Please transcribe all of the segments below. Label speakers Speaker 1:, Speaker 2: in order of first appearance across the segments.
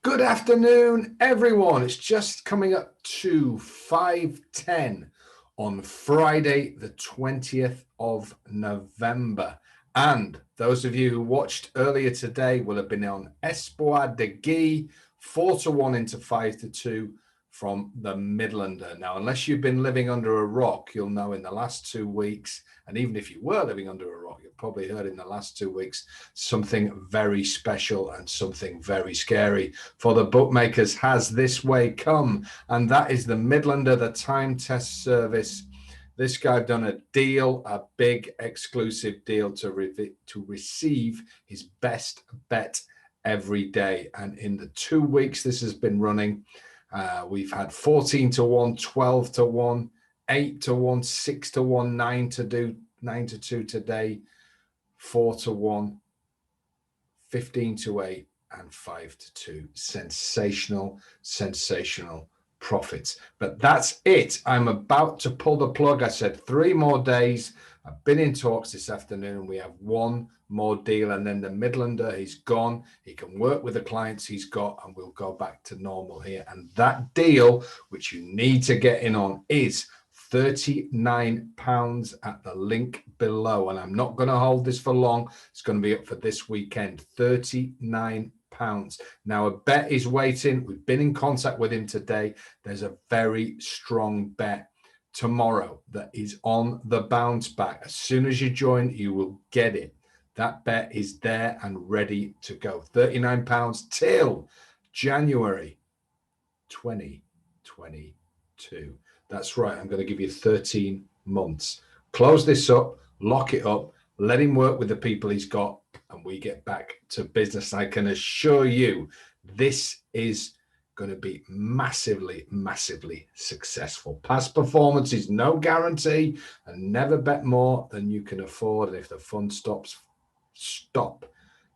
Speaker 1: Good afternoon, everyone. It's just coming up to 5:10 on Friday, the 20th of November. And those of you who watched earlier today will have been on ESPOIR de GUYE, 4-1 into 5-2 from the Midlander. Now, unless you've been living under a rock, you'll know in the last 2 weeks, and even if you were living under a rock, you've probably heard in the last 2 weeks, something very special and something very scary for the bookmakers has this way come. And that is the Midlander, the time test service. This guy done a deal, a big exclusive deal to receive his best bet every day. And in the 2 weeks this has been running, we've had 14-1, 12-1, 8-1, 6-1, 9-2 today, 4-1, 15-8, and 5-2. Sensational profits. But that's it. I'm about to pull the plug. I said 3 more days. I've been in talks this afternoon. We have 1 more deal, and then the Midlander, he's gone. He can work with the clients he's got, and we'll go back to normal here. And that deal, which you need to get in on, is £39 at the link below. And I'm not going to hold this for long. It's going to be up for this weekend. £39. Now, a bet is waiting. We've been in contact with him today. There's a very strong bet tomorrow that is on the bounce back. As soon as you join, you will get it. That bet is there and ready to go. £39 till January 2022. That's right. I'm going to give you 13 months. Close this up, lock it up, let him work with the people he's got, and we get back to business. I can assure you this is going to be massively successful. Past performance is no guarantee, and never bet more than you can afford. And if the fun stops, stop.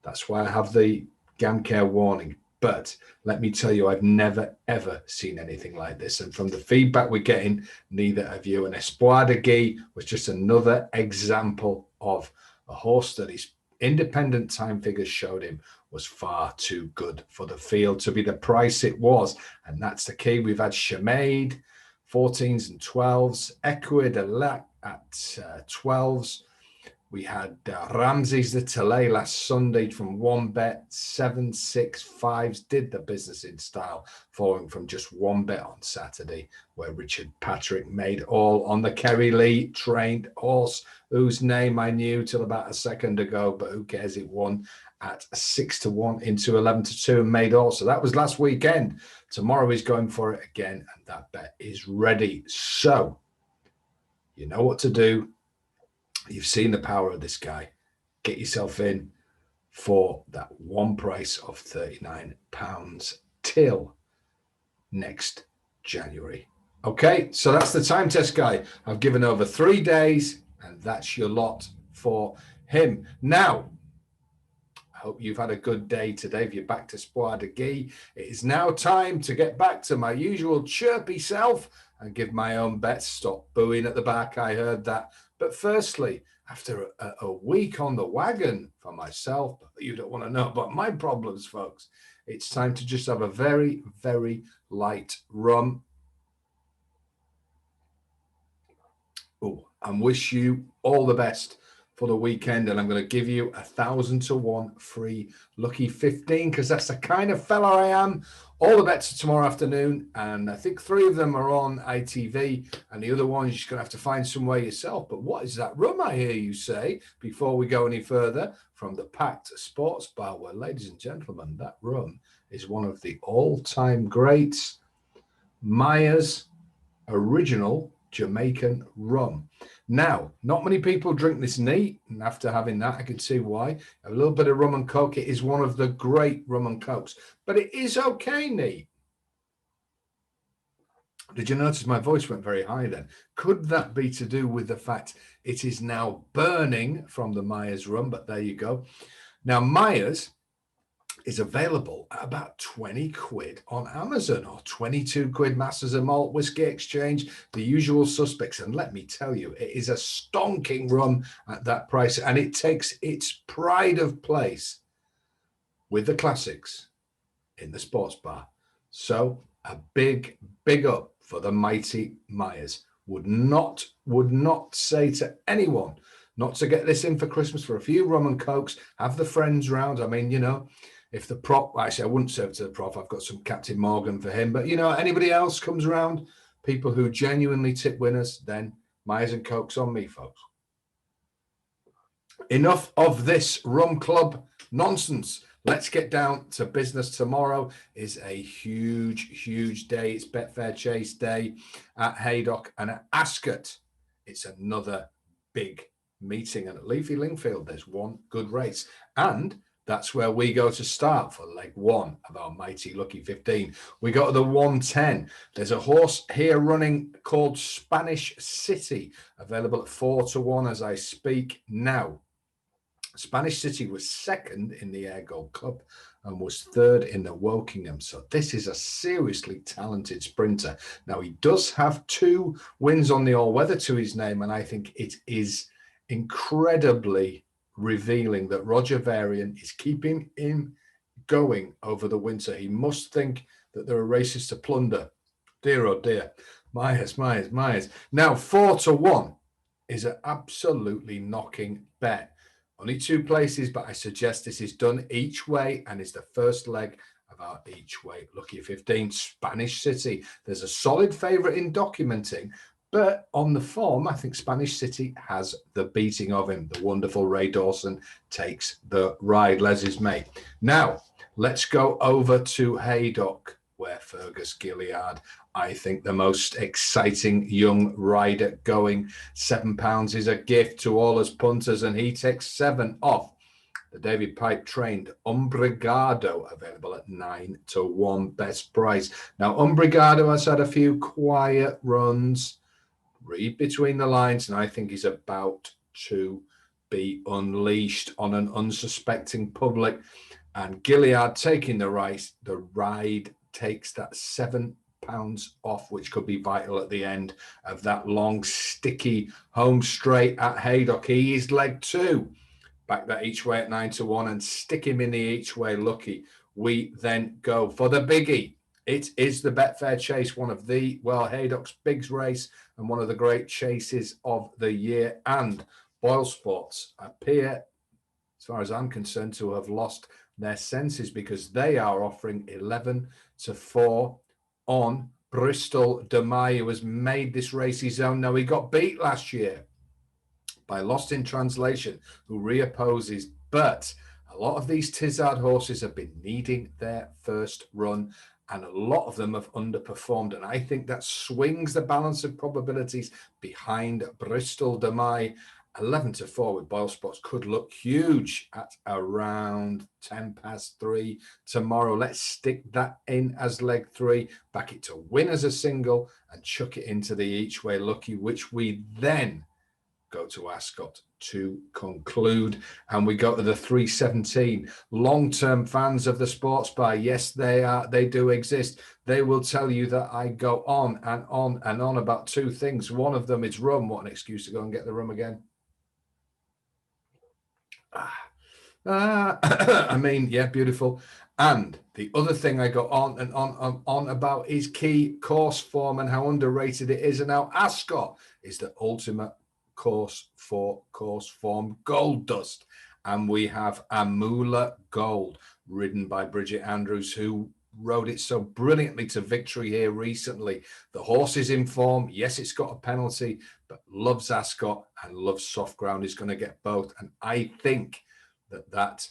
Speaker 1: That's why I have the GamCare warning. But let me tell you, I've never, ever seen anything like this. And from the feedback we're getting, neither have you. And ESPOIR de GUYE was just another example of a horse that his independent time figures showed him was far too good for the field to be the price it was. And that's the key. We've had Chamade, 14s and 12s, Equid at 12s. We had Ramses the Tele last Sunday from 1 bet, 7, 6, 5s, did the business in style, falling from just 1 bet on Saturday, where Richard Patrick made all on the Kerry Lee trained horse, whose name I knew till about a second ago, but who cares, it won at 6-1 into 11-2 and made all. So that was last weekend. Tomorrow he's going for it again, and that bet is ready. So you know what to do. You've seen the power of this guy. Get yourself in for that one price of £39 till next January. Okay, so that's the time test guy. I've given over 3 days, and that's your lot for him. Now, I hope you've had a good day today. If you're back to ESPOIR de GUYE, it is now time to get back to my usual chirpy self and give my own bets. Stop booing at the back. I heard that. But firstly, after a week on the wagon for myself, you don't want to know about my problems, folks. It's time to just have a very light rum. Oh, and wish you all the best for the weekend. And I'm going to give you 1,000-1 free lucky 15, because that's the kind of fella I am. All the bets are tomorrow afternoon, and I think 3 of them are on ITV, and the other one you're just going to have to find somewhere yourself. But what is that rum, I hear you say, before we go any further, from the packed sports bar? Well, ladies and gentlemen, that rum is one of the all-time greats, Myers Original Jamaican rum. Now, not many people drink this neat, and after having that, I can see why. A little bit of rum and coke. It is one of the great rum and cokes, but it is okay neat. Did you notice my voice went very high then? Could that be to do with the fact it is now burning from the Myers rum? But there you go. Now, Myers is available at about 20 quid on Amazon, or 22 quid Masters of Malt Whiskey Exchange, the usual suspects. And let me tell you, it is a stonking rum at that price, and it takes its pride of place with the classics in the sports bar. So a big up for the mighty Myers. Would not say to anyone not to get this in for Christmas for a few rum and cokes, have the friends round. I mean, you know, if the prop, actually, I wouldn't serve to the prop. I've got some Captain Morgan for him. But, you know, anybody else comes around, people who genuinely tip winners, then Myers and Cokes on me, folks. Enough of this rum club nonsense. Let's get down to business. Tomorrow is a huge day. It's Betfair Chase Day at Haydock and at Ascot. It's another big meeting. And at Leafy Lingfield, there's one good race. And that's where we go to start for leg one of our mighty Lucky 15. We go to the 110. There's a horse here running called Spanish City, available at 4-1 as I speak now. Spanish City was second in the Air Gold Cup and was third in the Wokingham. So this is a seriously talented sprinter. Now, he does have 2 wins on the all-weather to his name, and I think it is incredibly revealing that Roger Varian is keeping him going over the winter. He must think that there are races to plunder. Dear, oh dear. Myers. Now, 4-1 is an absolutely knocking bet. Only 2 places, but I suggest this is done each way and is the first leg of our each way Lucky 15. Spanish City. There's a solid favourite in documenting, but on the form, I think Spanish City has the beating of him. The wonderful Ray Dawson takes the ride, Les's mate. Now, let's go over to Haydock, where Fergus Gilliard, I think the most exciting young rider going. £7 is a gift to all us punters, and he takes 7 off the David Pipe trained Umbrigado, available at 9-1 best price. Now, Umbrigado has had a few quiet runs. Read between the lines, and I think he's about to be unleashed on an unsuspecting public. And Gilliard taking the ride takes that £7 off, which could be vital at the end of that long, sticky home straight at Haydock. He is leg 2. Back that each way at 9-1 and stick him in the each way Lucky. We then go for the biggie. It is the Betfair Chase, one of the, well, Haydock's big race and one of the great chases of the year. And Boyle Sports appear, as far as I'm concerned, to have lost their senses, because they are offering 11-4 on Bristol Demai, who has made this race his own. Now, he got beat last year by Lost in Translation, who reopposes, but a lot of these Tizard horses have been needing their first run, and a lot of them have underperformed. And I think that swings the balance of probabilities behind Bristol Demai. 11-4 with Boyle Sports could look huge at around 3:10 tomorrow. Let's stick that in as leg 3, back it to win as a single, and chuck it into the each way Lucky, which we then go to Ascot to conclude. And we go to the 317. Long-term fans of the Sports Bar, yes, they do exist. They will tell you that I go on and on and on about 2 things. One of them is rum. What an excuse to go and get the rum again. I mean, yeah, beautiful. And the other thing I go on and on about is key course form and how underrated it is. And now Ascot is the ultimate course for course form gold dust. And we have Amula Gold, ridden by Bridget Andrews, who rode it so brilliantly to victory here recently. The horse is in form. Yes, it's got a penalty, but loves Ascot and loves soft ground. Is going to get both. And I think that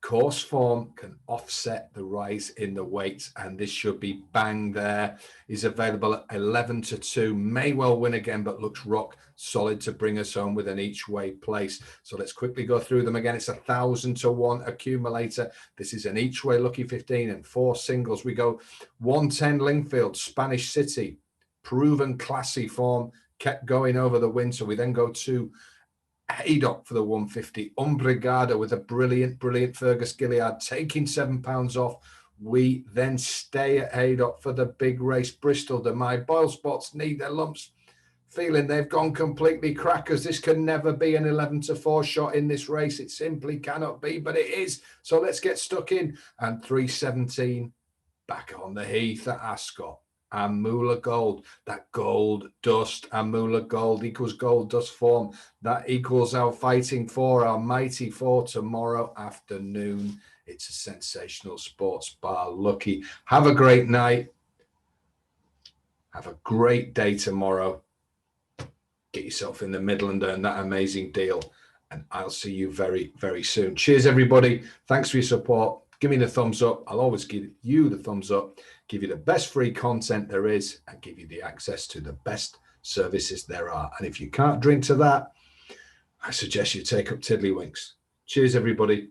Speaker 1: course form can offset the rise in the weights, and this should be bang there. Is available at 11-2. May well win again, but looks rock solid to bring us home with an each way place. So let's quickly go through them again. It's 1,000-1 accumulator. This is an each way Lucky 15 and 4 singles. We go 110 Lingfield, Spanish City, proven classy form, kept going over the winter. We then go to Haydock for the 150. Umbrigado with a brilliant Fergus Gilliard taking £7 off. We then stay at Haydock for the big race. Bristol Demai. Boyle Spots need their lumps. Feeling they've gone completely crackers. This can never be an 11-4 shot in this race. It simply cannot be, but it is. So let's get stuck in. And 317 back on the heath at Ascot. Amula Gold, that gold dust, Amula Gold equals gold dust form. That equals our fighting for, our mighty for tomorrow afternoon. It's a sensational sports bar. Lucky. Have a great night. Have a great day tomorrow. Get yourself in the Midlander and that amazing deal. And I'll see you very, very soon. Cheers, everybody. Thanks for your support. Give me the thumbs up. I'll always give you the thumbs up, give you the best free content there is, and give you the access to the best services there are. And if you can't drink to that, I suggest you take up Tiddlywinks. Cheers, everybody.